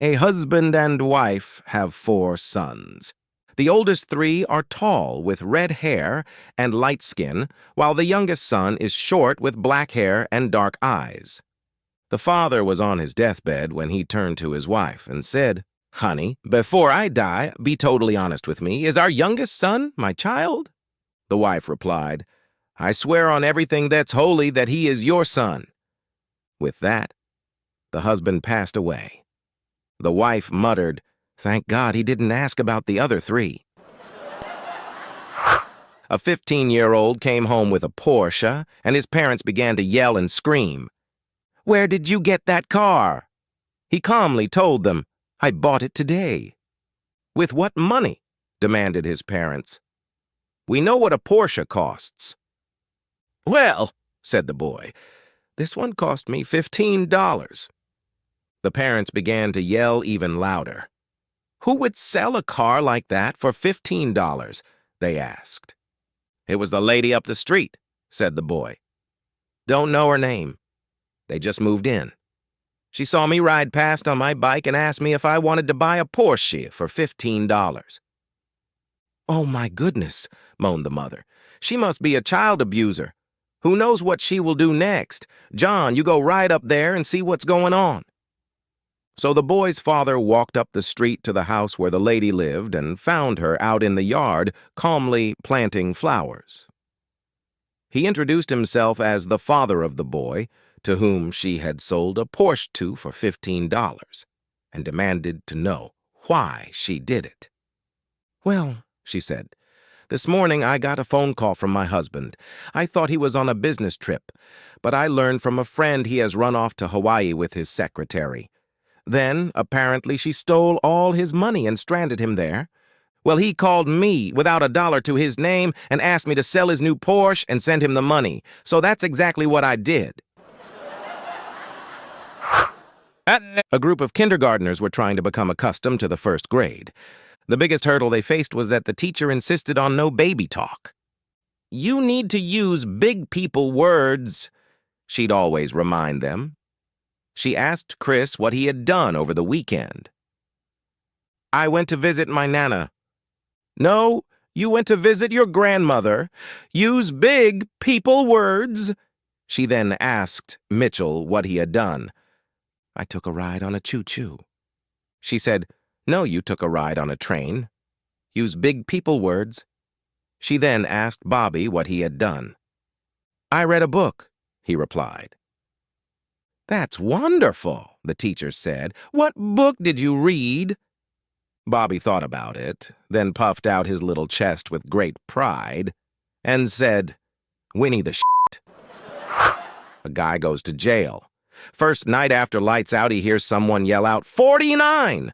A husband and wife have 4 sons. The oldest 3 are tall with red hair and light skin, while the youngest son is short with black hair and dark eyes. The father was on his deathbed when he turned to his wife and said, "Honey, before I die, be totally honest with me. Is our youngest son my child?" The wife replied, "I swear on everything that's holy that he is your son." With that, the husband passed away. The wife muttered, "Thank God he didn't ask about the other 3. A 15-year-old came home with a Porsche, and his parents began to yell and scream. "Where did you get that car?" He calmly told them, "I bought it today." "With what money?" demanded his parents. "We know what a Porsche costs." "Well," said the boy, "this one cost me $15. The parents began to yell even louder. "Who would sell a car like that for $15? They asked. "It was the lady up the street," said the boy. "Don't know her name. They just moved in. She saw me ride past on my bike and asked me if I wanted to buy a Porsche for $15. "Oh, my goodness," moaned the mother. "She must be a child abuser. Who knows what she will do next? John, you go right up there and see what's going on." So the boy's father walked up the street to the house where the lady lived and found her out in the yard, calmly planting flowers. He introduced himself as the father of the boy, to whom she had sold a Porsche to for $15, and demanded to know why she did it. "Well," she said, "this morning I got a phone call from my husband. I thought he was on a business trip, but I learned from a friend he has run off to Hawaii with his secretary. Then, apparently, she stole all his money and stranded him there. Well, he called me without a dollar to his name and asked me to sell his new Porsche and send him the money. So that's exactly what I did." A group of kindergartners were trying to become accustomed to the 1st grade. The biggest hurdle they faced was that the teacher insisted on no baby talk. "You need to use big people words," she'd always remind them. She asked Chris what he had done over the weekend. "I went to visit my Nana." "No, you went to visit your grandmother. Use big people words." She then asked Mitchell what he had done. "I took a ride on a choo-choo." She said, "No, you took a ride on a train. Use big people words." She then asked Bobby what he had done. "I read a book," he replied. "That's wonderful," the teacher said. "What book did you read?" Bobby thought about it, then puffed out his little chest with great pride, and said, "Winnie the Shit." A guy goes to jail. First night after lights out, he hears someone yell out, "49!"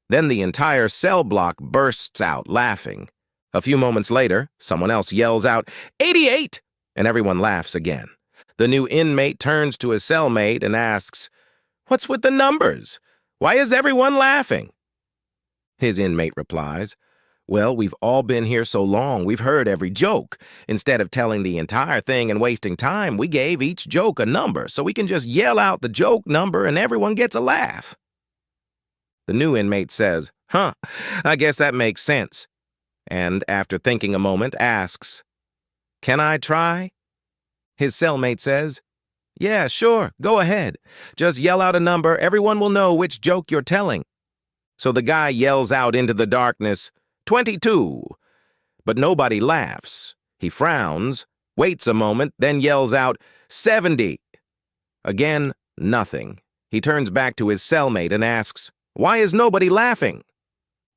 Then the entire cell block bursts out laughing. A few moments later, someone else yells out, "88!" and everyone laughs again. The new inmate turns to his cellmate and asks, "What's with the numbers? Why is everyone laughing?" His inmate replies, "Well, we've all been here so long, we've heard every joke. Instead of telling the entire thing and wasting time, we gave each joke a number, so we can just yell out the joke number and everyone gets a laugh." The new inmate says, "Huh, I guess that makes sense," and after thinking a moment asks, "Can I try?" His cellmate says, "Yeah, sure, go ahead. Just yell out a number, everyone will know which joke you're telling." So the guy yells out into the darkness, 22. But nobody laughs. He frowns, waits a moment, then yells out, 70. Again, nothing. He turns back to his cellmate and asks, "Why is nobody laughing?"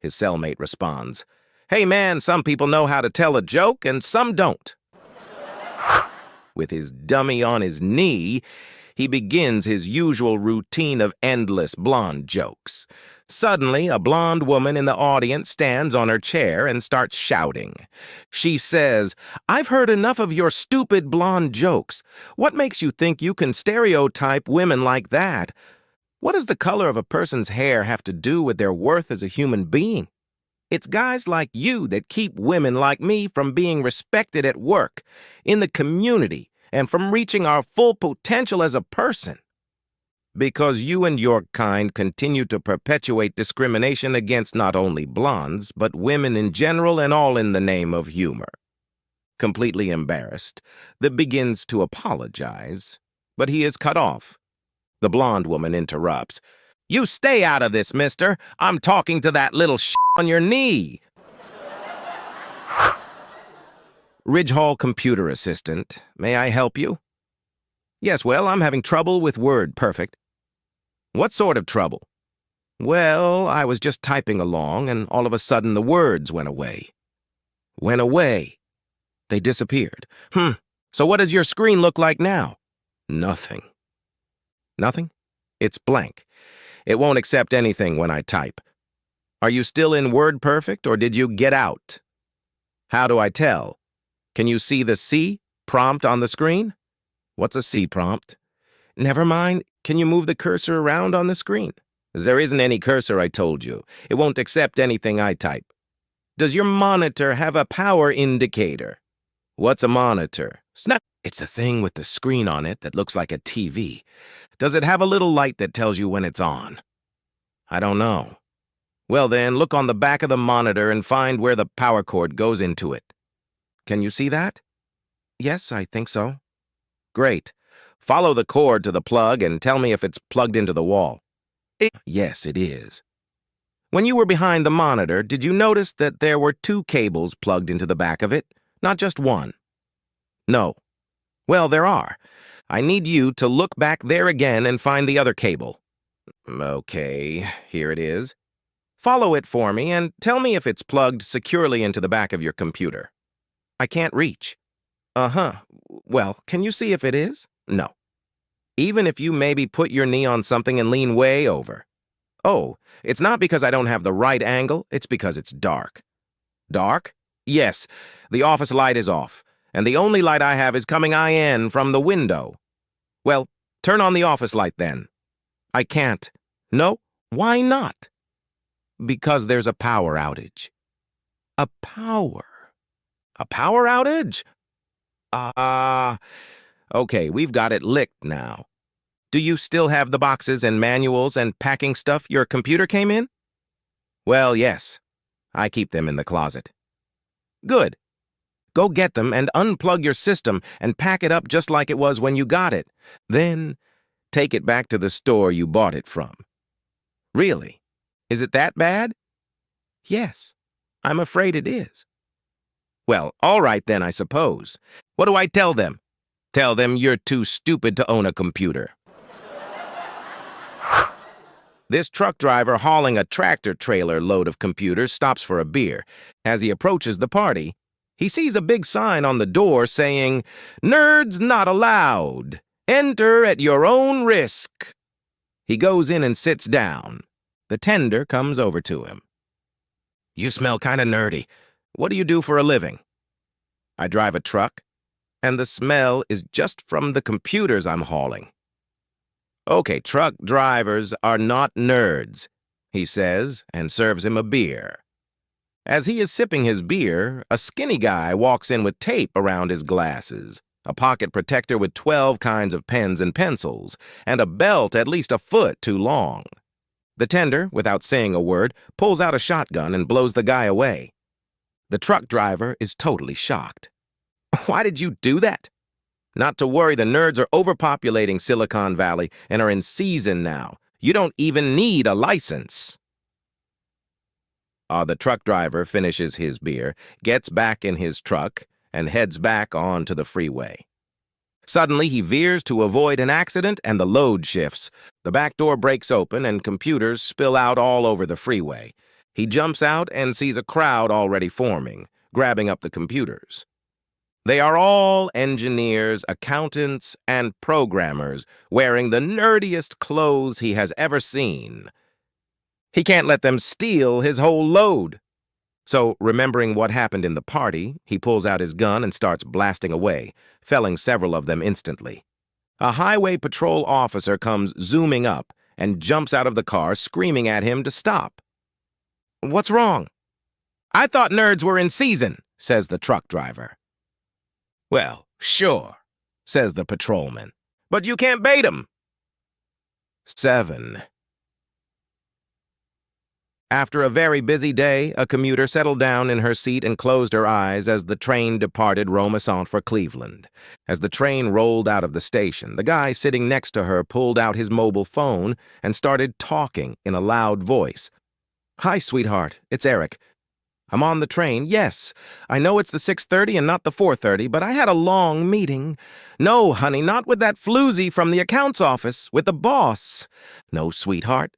His cellmate responds, "Hey man, some people know how to tell a joke and some don't." With his dummy on his knee, he begins his usual routine of endless blonde jokes. Suddenly, a blonde woman in the audience stands on her chair and starts shouting. She says, "I've heard enough of your stupid blonde jokes. What makes you think you can stereotype women like that? What does the color of a person's hair have to do with their worth as a human being? It's guys like you that keep women like me from being respected at work, in the community, and from reaching our full potential as a person." Because you and your kind continue to perpetuate discrimination against not only blondes, but women in general, and all in the name of humor. Completely embarrassed, the begins to apologize, but he is cut off. The blonde woman interrupts. "You stay out of this, mister. I'm talking to that little on your knee." Ridgehall computer assistant, may I help you? Yes, well, I'm having trouble with Word Perfect. What sort of trouble? Well, I was just typing along, and all of a sudden the words went away. Went away. They disappeared. So what does your screen look like now? Nothing. Nothing? It's blank. It won't accept anything when I type. Are you still in Word Perfect, or did you get out? How do I tell? Can you see the C prompt on the screen? What's a C prompt? Never mind. Can you move the cursor around on the screen? There isn't any cursor, I told you. It won't accept anything I type. Does your monitor have a power indicator? What's a monitor? Snap. It's the thing with the screen on it that looks like a TV. Does it have a little light that tells you when it's on? I don't know. Well then, look on the back of the monitor and find where the power cord goes into it. Can you see that? Yes, I think so. Great. Follow the cord to the plug and tell me if it's plugged into the wall. Yes, it is. When you were behind the monitor, did you notice that there were 2 cables plugged into the back of it, not just one? No. Well, there are. I need you to look back there again and find the other cable. Okay, here it is. Follow it for me and tell me if it's plugged securely into the back of your computer. I can't reach. Well, can you see if it is? No. Even if you maybe put your knee on something and lean way over. Oh, it's not because I don't have the right angle, it's because it's dark. Dark? Yes, the office light is off, and the only light I have is coming in from the window. Well, turn on the office light then. I can't. No? Why not? Because there's a power outage. A power outage? Okay, we've got it licked now. Do you still have the boxes and manuals and packing stuff your computer came in? Well, yes. I keep them in the closet. Good. Go get them and unplug your system and pack it up just like it was when you got it. Then take it back to the store you bought it from. Really? Is it that bad? Yes. I'm afraid it is. Well, all right then, I suppose. What do I tell them? Tell them you're too stupid to own a computer. This truck driver hauling a tractor trailer load of computers stops for a beer. As he approaches the party, he sees a big sign on the door saying, "Nerds not allowed. Enter at your own risk." He goes in and sits down. The tender comes over to him. "You smell kind of nerdy. What do you do for a living?" "I drive a truck, and the smell is just from the computers I'm hauling." "Okay, truck drivers are not nerds," he says, and serves him a beer. As he is sipping his beer, a skinny guy walks in with tape around his glasses, a pocket protector with 12 kinds of pens and pencils, and a belt at least a foot too long. The tender, without saying a word, pulls out a shotgun and blows the guy away. The truck driver is totally shocked. "Why did you do that?" "Not to worry, the nerds are overpopulating Silicon Valley and are in season now. You don't even need a license." The truck driver finishes his beer, gets back in his truck, and heads back onto the freeway. Suddenly, he veers to avoid an accident, and the load shifts. The back door breaks open, and computers spill out all over the freeway. He jumps out and sees a crowd already forming, grabbing up the computers. They are all engineers, accountants, and programmers wearing the nerdiest clothes he has ever seen. He can't let them steal his whole load. So, remembering what happened in the party, he pulls out his gun and starts blasting away, felling several of them instantly. A highway patrol officer comes zooming up and jumps out of the car, screaming at him to stop. "What's wrong?" "I thought nerds were in season," says the truck driver. "Well, sure," says the patrolman, "but you can't bait 'em." 7. After a very busy day, a commuter settled down in her seat and closed her eyes as the train departed Rome-Assant for Cleveland. As the train rolled out of the station, the guy sitting next to her pulled out his mobile phone and started talking in a loud voice. "Hi, sweetheart. It's Eric. I'm on the train. Yes, I know it's the 6:30 and not the 4:30, but I had a long meeting. No, honey, not with that floozy from the accounts office, with the boss. No, sweetheart.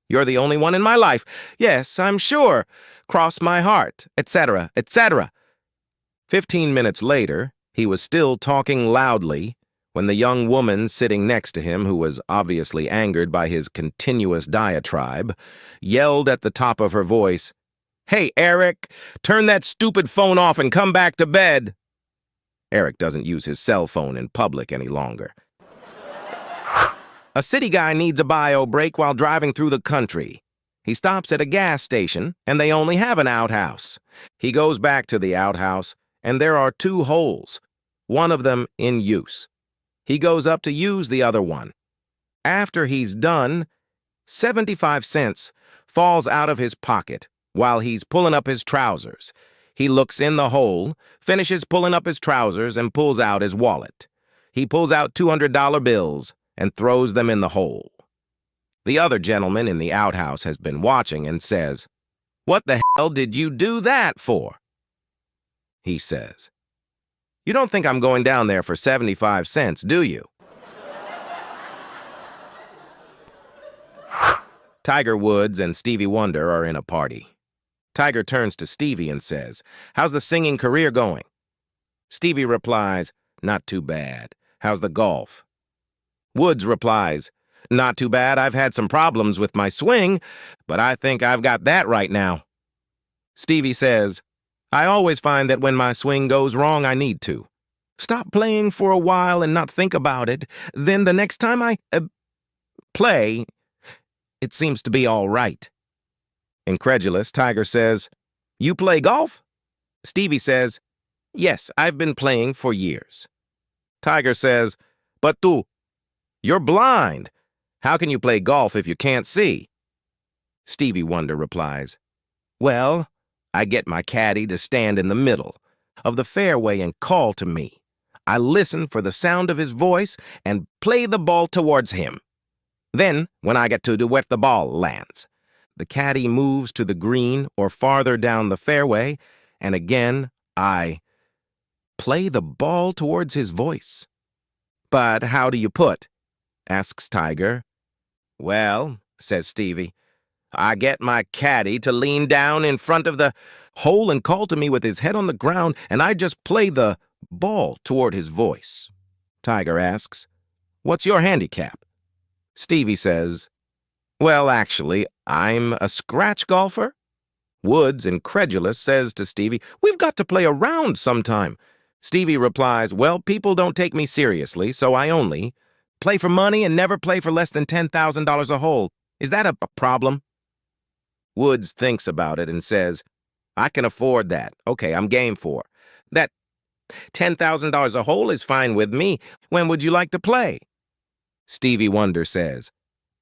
You're the only one in my life. Yes, I'm sure. Cross my heart, etc., etc." 15 minutes later, he was still talking loudly when the young woman sitting next to him, who was obviously angered by his continuous diatribe, yelled at the top of her voice, "Hey, Eric, turn that stupid phone off and come back to bed." Eric doesn't use his cell phone in public any longer. A city guy needs a bio break while driving through the country. He stops at a gas station, and they only have an outhouse. He goes back to the outhouse, and there are 2 holes, one of them in use. He goes up to use the other one. After he's done, 75 cents falls out of his pocket while he's pulling up his trousers. He looks in the hole, finishes pulling up his trousers, and pulls out his wallet. He pulls out $200 bills and throws them in the hole. The other gentleman in the outhouse has been watching and says, "What the hell did you do that for?" He says, "You don't think I'm going down there for 75 cents, do you?" Tiger Woods and Stevie Wonder are in a party. Tiger turns to Stevie and says, "How's the singing career going?" Stevie replies, "Not too bad. How's the golf?" Woods replies, "Not too bad. I've had some problems with my swing, but I think I've got that right now." Stevie says, "I always find that when my swing goes wrong, I need to stop playing for a while and not think about it. Then the next time I play, it seems to be all right." Incredulous, Tiger says, "You play golf?" Stevie says, "Yes, I've been playing for years." Tiger says, "But you're blind. How can you play golf if you can't see?" Stevie Wonder replies, "Well, I get my caddy to stand in the middle of the fairway and call to me. I listen for the sound of his voice and play the ball towards him. Then, when I get to where the ball lands, the caddy moves to the green or farther down the fairway, and again, I play the ball towards his voice." "But how do you put?" asks Tiger. "Well," says Stevie, "I get my caddy to lean down in front of the hole and call to me with his head on the ground, and I just play the ball toward his voice." Tiger asks, "What's your handicap?" Stevie says, "Well, actually, I'm a scratch golfer." Woods, incredulous, says to Stevie, "We've got to play a round sometime." Stevie replies, "Well, people don't take me seriously, so I only play for money and never play for less than $10,000 a hole. Is that a problem?" Woods thinks about it and says, "I can afford that. Okay, I'm game for that. $10,000 a hole is fine with me. When would you like to play?" Stevie Wonder says,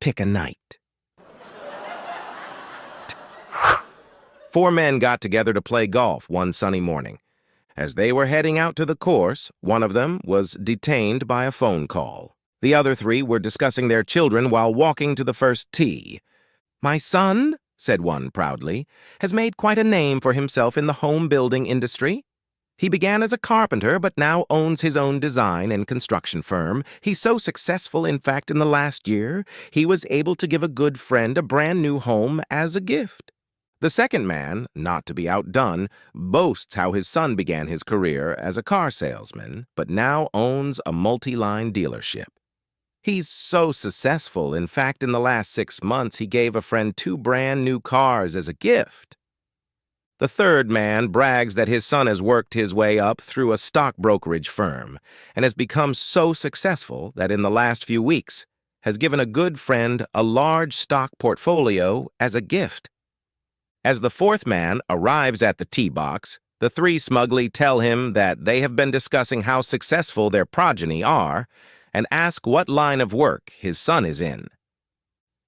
"Pick a night." 4 men got together to play golf one sunny morning. As they were heading out to the course, one of them was detained by a phone call. The other 3 were discussing their children while walking to the first tee. "My son," said one proudly, "has made quite a name for himself in the home building industry. He began as a carpenter, but now owns his own design and construction firm. He's so successful, in fact, in the last year, he was able to give a good friend a brand new home as a gift." The second man, not to be outdone, boasts how his son began his career as a car salesman, but now owns a multi-line dealership. He's so successful, in fact, in the last 6 months, he gave a friend 2 brand new cars as a gift. The third man brags that his son has worked his way up through a stock brokerage firm and has become so successful that in the last few weeks has given a good friend a large stock portfolio as a gift. As the fourth man arrives at the tee box, the 3 smugly tell him that they have been discussing how successful their progeny are and ask what line of work his son is in.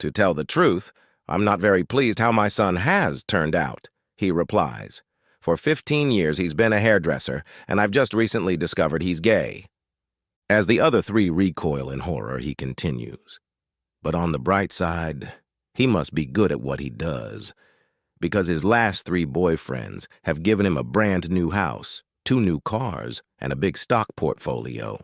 To tell the truth, I'm not very pleased how my son has turned out, he replies. For 15 years he's been a hairdresser, and I've just recently discovered he's gay. As the other three recoil in horror, he continues. But on the bright side, he must be good at what he does, because his last 3 boyfriends have given him a brand new house, 2 new cars, and a big stock portfolio.